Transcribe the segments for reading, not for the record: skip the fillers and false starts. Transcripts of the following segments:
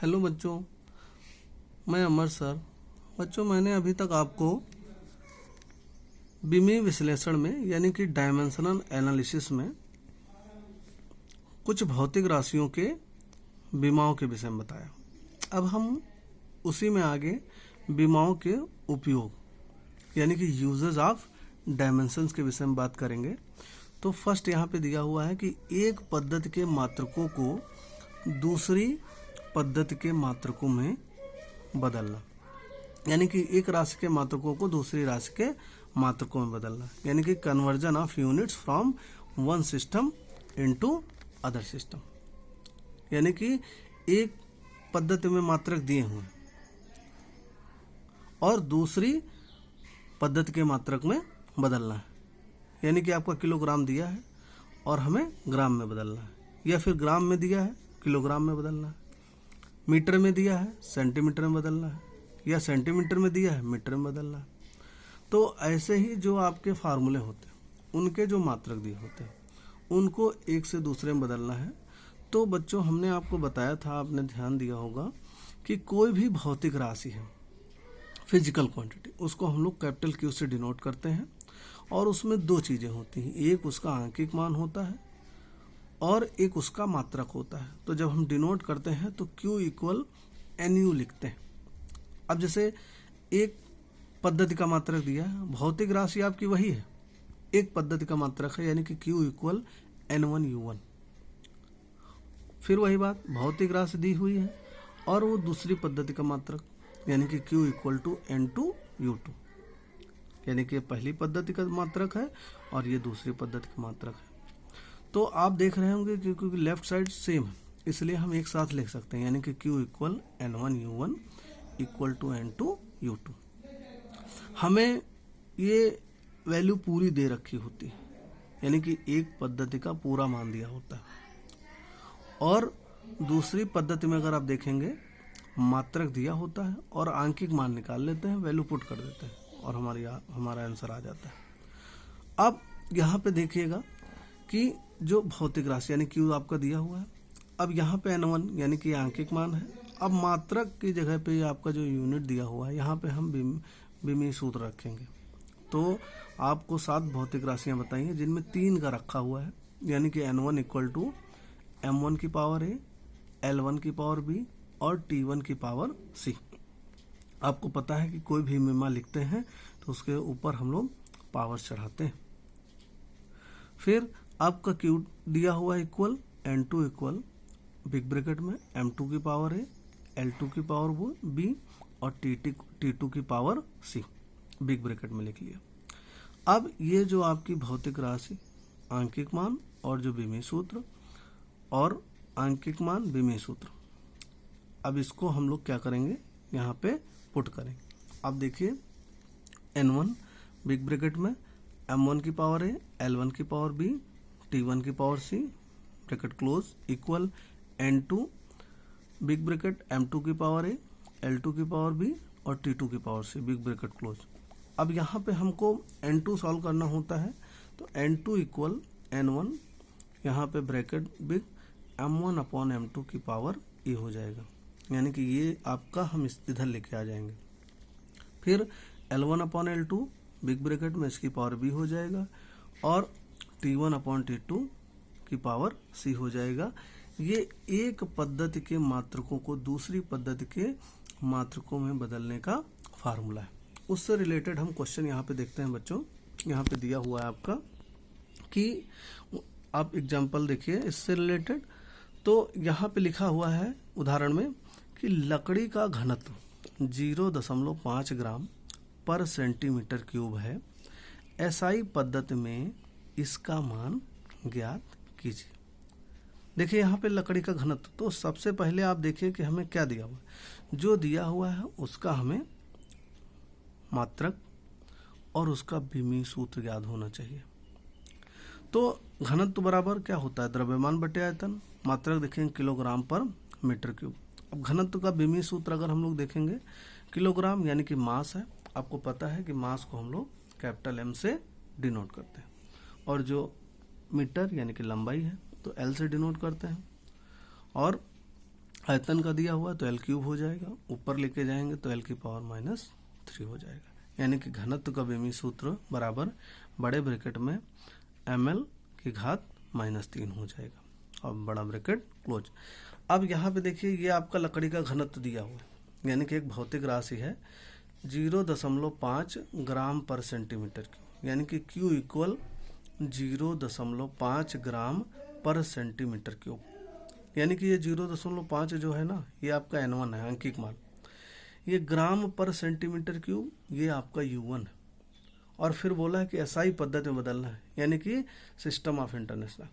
Hello बच्चों, मैं अमर sir. बच्चों, मैंने अभी तक आपको विमीय विश्लेषण में यानी कि डायमेंशनल एनालिसिस में कुछ भौतिक राशियों के विमाओं के विषय में बताया। अब हम उसी में आगे विमाओं के उपयोग यानी कि यूजेस ऑफ डायमेंशंस के विषय में बात करेंगे। तो फर्स्ट यहाँ पे दिया हुआ है कि एक पद्धति के मात्रकों को दूसरी पद्धति के मात्रकों में बदलना, यानी कि एक राशि के मात्रकों को दूसरी राशि के मात्रकों में बदलना, यानी कि conversion of units from one system into other system. यानी कि एक पद्धति में मात्रक दिए हुए और दूसरी पद्धति के मात्रक में बदलना है। यानी कि आपका किलोग्राम दिया है और हमें ग्राम में बदलना है, या फिर ग्राम में दिया है किलोग्राम में बदलना है, मीटर में दिया है सेंटीमीटर में बदलना है, या सेंटीमीटर में दिया है मीटर में बदलना है। तो ऐसे ही जो आपके फार्मूले होते हैं, उनके जो मात्रक दिए होते हैं, उनको एक से दूसरे में बदलना है। तो बच्चों, हमने आपको बताया था, आपने ध्यान दिया होगा कि कोई भी भौतिक राशि है, फिजिकल क्वांटिटी, उसको हम लोग कैपिटल क्यू से डिनोट करते हैं। और उसमें दो चीज़ें होती हैं, एक उसका आंकिक मान होता है और एक उसका मात्रक होता है। तो जब हम डिनोट करते हैं तो Q इक्वल NU लिखते हैं। अब जैसे एक पद्धति का मात्रक दिया है, भौतिक राशि आपकी वही है, एक पद्धति का मात्रक है, यानी कि Q इक्वल N1U1। फिर वही बात, भौतिक राशि दी हुई है और वो दूसरी पद्धति का मात्रक, यानी कि Q इक्वल टू N2U2, यानी कि पहली पद्धति का मात्रक है और ये दूसरी पद्धति का मात्रक है। तो आप देख रहे होंगे क्योंकि लेफ्ट साइड सेम है, इसलिए हम एक साथ लिख सकते हैं, यानी कि Q equal N1U1 equal to N2U2। हमें ये वैल्यू पूरी दे रखी होती है, यानी कि एक पद्धति का पूरा मान दिया होता है, और दूसरी पद्धति में अगर आप देखेंगे मात्रक दिया होता है और आंकिक मान निकाल लेते हैं, वैल्यू पुट कर देते हैं और हमारा आंसर आ जाता है। अब यहाँ पे देखिएगा कि जो भौतिक राशि यानी Q आपका दिया हुआ है, अब यहाँ पे N1 यानी कि आंकिक मान है। अब मात्रक की जगह पे आपका जो यूनिट दिया हुआ है, यहाँ पे हम विमीय सूत्र रखेंगे। तो आपको 7 भौतिक राशियाँ बताई हैं जिनमें 3 का रखा हुआ है, यानी कि N1 इक्वल टू M1 की पावर A, L1 की पावर B और T1 की पावर C। आपको पता है कि कोई भी विमा लिखते हैं तो उसके ऊपर हम लोग पावर चढ़ाते हैं। फिर आपका Q दिया हुआ है equal N2 equal big bracket में M2 की पावर A, L2 की पावर B और T2 की पावर C, बिग ब्रैकेट में लिख लिया। अब ये जो आपकी भौतिक राशि, आंकिक मान और जो विमीय सूत्र और आंकिक मान विमीय सूत्र, अब इसको हम लोग क्या करेंगे, यहाँ पे पुट करेंगे। अब देखिए N1 बिग ब्रैकेट में M1 की पावर A, L1 की पावर B, T1 की power C, bracket close, equal N2 big bracket M2 की पावर A, L2 की पावर B और T2 की power C, big bracket close. अब यहाँ पे हमको N2 सॉल्व करना होता है, तो N2 इक्वल N1, यहाँ पे bracket big M1 upon M2 की पावर E हो जाएगा, यानी कि ये आपका हम इधर लेके आ जाएंगे। फिर L1 upon L2 big bracket में इसकी पावर B हो जाएगा और T1 अपॉन T2 की पावर C हो जाएगा। ये एक पद्धति के मात्रकों को दूसरी पद्धति के मात्रकों में बदलने का फार्मूला है। उससे रिलेटेड हम क्वेश्चन यहाँ पे देखते हैं बच्चों। यहाँ पे दिया हुआ है आपका कि आप एग्जाम्पल देखिए इससे रिलेटेड। तो यहाँ पे लिखा हुआ है उदाहरण में कि लकड़ी का घनत्व 0.5 ग्राम पर सेंटीमीटर क्यूब है, SI पद्धति में इसका मान ज्ञात कीजिए। देखिए यहाँ पे लकड़ी का घनत्व, तो सबसे पहले आप देखिए कि हमें क्या दिया हुआ है। जो दिया हुआ है उसका हमें मात्रक और उसका विमीय सूत्र याद होना चाहिए। तो घनत्व बराबर क्या होता है, द्रव्यमान बटे आयतन, मात्रक देखेंगे किलोग्राम पर मीटर क्यूब। अब घनत्व का विमीय सूत्र अगर हम लोग देखेंगे, किलोग्राम यानी कि मास है। आपको पता है कि मास को हम लोग कैपिटल M से डिनोट करते हैं, और जो मीटर यानी कि लंबाई है तो L से डिनोट करते हैं, और आयतन का दिया हुआ तो L³ हो जाएगा, ऊपर लेके जाएंगे तो L की पावर -3 हो जाएगा। यानी कि घनत्व का बेमी सूत्र बराबर बड़े ब्रैकेट में ml की घात -3 हो जाएगा और बड़ा ब्रैकेट क्लोज। अब यहाँ पे देखिए ये आपका लकड़ी का घनत्व दिया हुआ है, यानी कि एक भौतिक राशि है 0.5 ग्राम पर सेंटीमीटर क्यूब, यानी कि Q इक्वल 0.5 ग्राम पर सेंटीमीटर क्यूब। यानी कि ये 0.5 जो है ना, ये आपका N1 है, अंकिक मान। ये ग्राम पर सेंटीमीटर क्यूब, ये आपका U1 है। और फिर बोला है कि SI पद्धति में बदलना है, यानी कि सिस्टम ऑफ इंटरनेशनल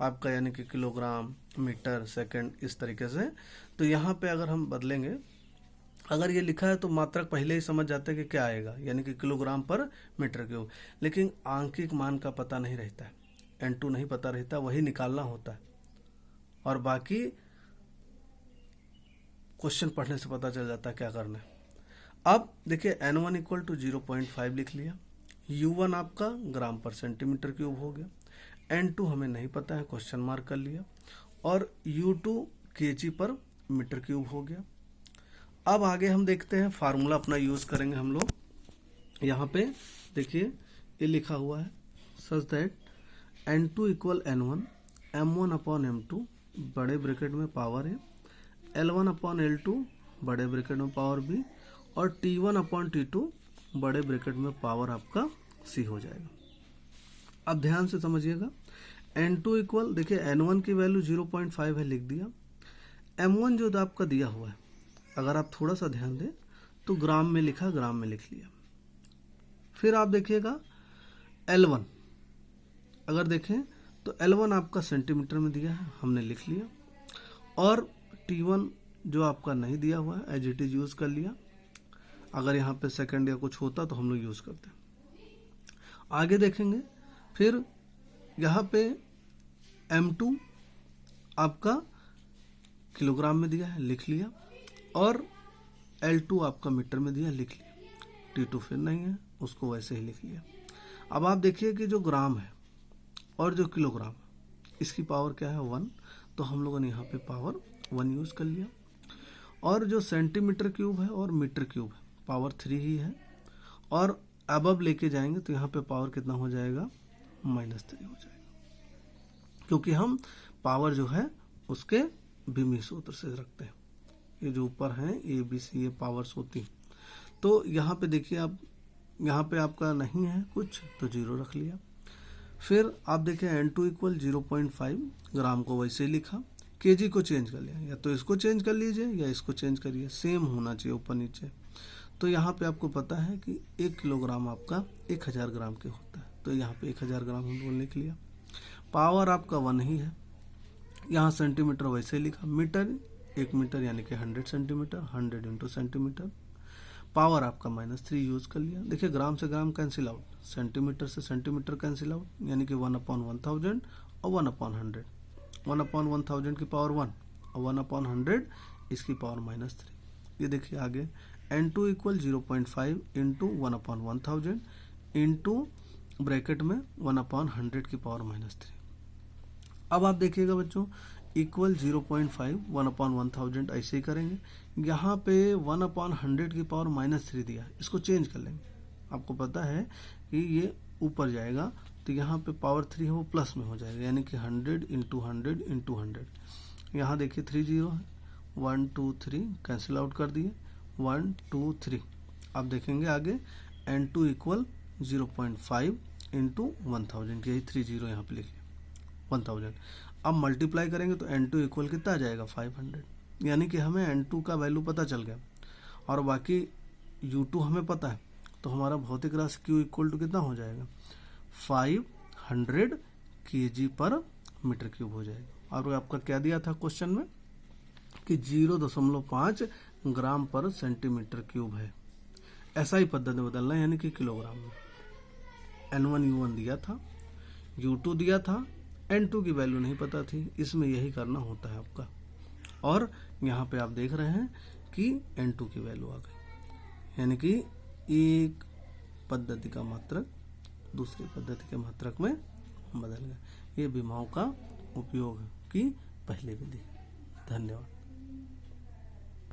आपका, यानी कि किलोग्राम, मीटर, सेकंड, इस तरीके से। तो यहाँ पे अगर हम बदलेंगे, अगर ये लिखा है तो मात्रक पहले ही समझ जाते हैं कि क्या आएगा, यानी कि किलोग्राम पर मीटर क्यूब। लेकिन आंकिक मान का पता नहीं रहता है, N2 नहीं पता रहता, वही निकालना होता है। और बाकी क्वेश्चन पढ़ने से पता चल जाता है क्या करना है। अब देखिए N1 इक्वल टू 0.5 लिख लिया, U1 आपका ग्राम पर सेंटीमीटर क्यूब हो गया, N2 हमें नहीं पता है, क्वेश्चन मार्क कर लिया, और U2 kg पर मीटर क्यूब हो गया। अब आगे हम देखते हैं, फार्मूला अपना यूज करेंगे हम लोग। यहाँ पे देखिए ये लिखा हुआ है such that N2 equal N1 M1 upon M2 बड़े ब्रैकेट में पावर है, L1 अपॉन L2 बड़े ब्रैकेट में पावर B, और T1 अपॉन T2 बड़े ब्रैकेट में पावर आपका C हो जाएगा। अब ध्यान से समझिएगा, N2 इक्वल, देखिए N1 की वैल्यू 0.5 है, लिख दिया। M1 जो आपका दिया हुआ है, अगर आप थोड़ा सा ध्यान दें तो ग्राम में लिखा, ग्राम में लिख लिया। फिर आप देखिएगा L1, अगर देखें तो L1 आपका सेंटीमीटर में दिया है, हमने लिख लिया। और T1 जो आपका नहीं दिया हुआ है, एज इट इज यूज कर लिया। अगर यहाँ पे सेकंड या कुछ होता तो हम लोग यूज करते। आगे देखेंगे, फिर यहाँ पे M2 आपका किलोग्राम में दिया है, लिख लिया। और L2 आपका मीटर में दिया, लिख लिया। T2 फिर नहीं है, उसको वैसे ही लिख लिया। अब आप देखिए कि जो ग्राम है और जो किलोग्राम, इसकी पावर क्या है 1, तो हम लोगों ने यहाँ पे पावर 1 यूज कर लिया। और जो सेंटीमीटर क्यूब है और मीटर क्यूब है, पावर 3 ही है। और अब लेके जाएंगे तो यहाँ पे पावर कितना हो जाएगा, -3 हो जाएगा, क्योंकि हम पावर जो है उसके बिमी सूत्र से रखते हैं। ये जो ऊपर है ABC, ये पावर्स होती हैं। तो यहाँ पे देखिए, आप यहाँ पे आपका नहीं है कुछ तो 0 रख लिया। फिर आप देखिए N2 इक्वल 0.5 ग्राम को वैसे ही लिखा, kg को चेंज कर लिया, या तो इसको चेंज कर लीजिए या इसको चेंज करिए, सेम होना चाहिए ऊपर नीचे। तो यहाँ पे आपको पता है कि 1 किलोग्राम आपका 1000 ग्राम के होता है, तो यहाँ पे 1000 ग्राम हम लोगों ने लिख लिया। पावर आपका 1 ही है, यहाँ सेंटीमीटर वैसे ही लिखा। मीटर, 1 मीटर यानी कि 100 सेंटीमीटर, 100 इंटू सेंटीमीटर। पावर आपका -3 यूज कर लिया। देखिए ग्राम से ग्राम कैंसिल आउट, सेंटीमीटर से सेंटीमीटर कैंसिल आउट, यानी कि 1/1000 और 1/100। 1/1000 की पावर 1 और 1/100 इसकी पावर -3। ये देखिए आगे N2 equal 0.5 into 1/1000 into bracket में 1/100 की पावर -3। अब आप देखिएगा बच्चों, इक्वल 0.5 1/1000 ऐसे ही करेंगे। यहाँ पे 1/100 की पावर -3 दिया है, इसको चेंज कर लेंगे। आपको पता है कि ये ऊपर जाएगा, तो यहाँ पे पावर 3 है वो प्लस में हो जाएगा, यानी कि 100 इंटू 100 इंटू 100। यहाँ देखिए 3 0 है, 1 2 3 कैंसिल आउट कर दिए, 1 2 3। आप देखेंगे आगे N2 इक्वल 0.5 इंटू 1000, यही 3 0 यहाँ पे लिख लिया 1000। अब मल्टीप्लाई करेंगे तो N2 इक्वल कितना आ जाएगा 500, यानी कि हमें N2 का वैल्यू पता चल गया और बाकी U2 हमें पता है। तो हमारा भौतिक राशि Q इक्वल टू कितना हो जाएगा 500 kg पर मीटर क्यूब हो जाएगा। और आपका क्या दिया था क्वेश्चन में कि 0.5 ग्राम पर सेंटीमीटर क्यूब है। SI पद्धति बदलना यानी कि किलोग्राम में। N1 U1 दिया था, U2 दिया था, N2 की वैल्यू नहीं पता थी, इसमें यही करना होता है आपका। और यहाँ पे आप देख रहे हैं कि N2 की वैल्यू आ गई, यानी कि एक पद्धति का मात्रक दूसरी पद्धति के मात्रक में बदल गया। ये विमाओं का उपयोग की पहली विधि। धन्यवाद।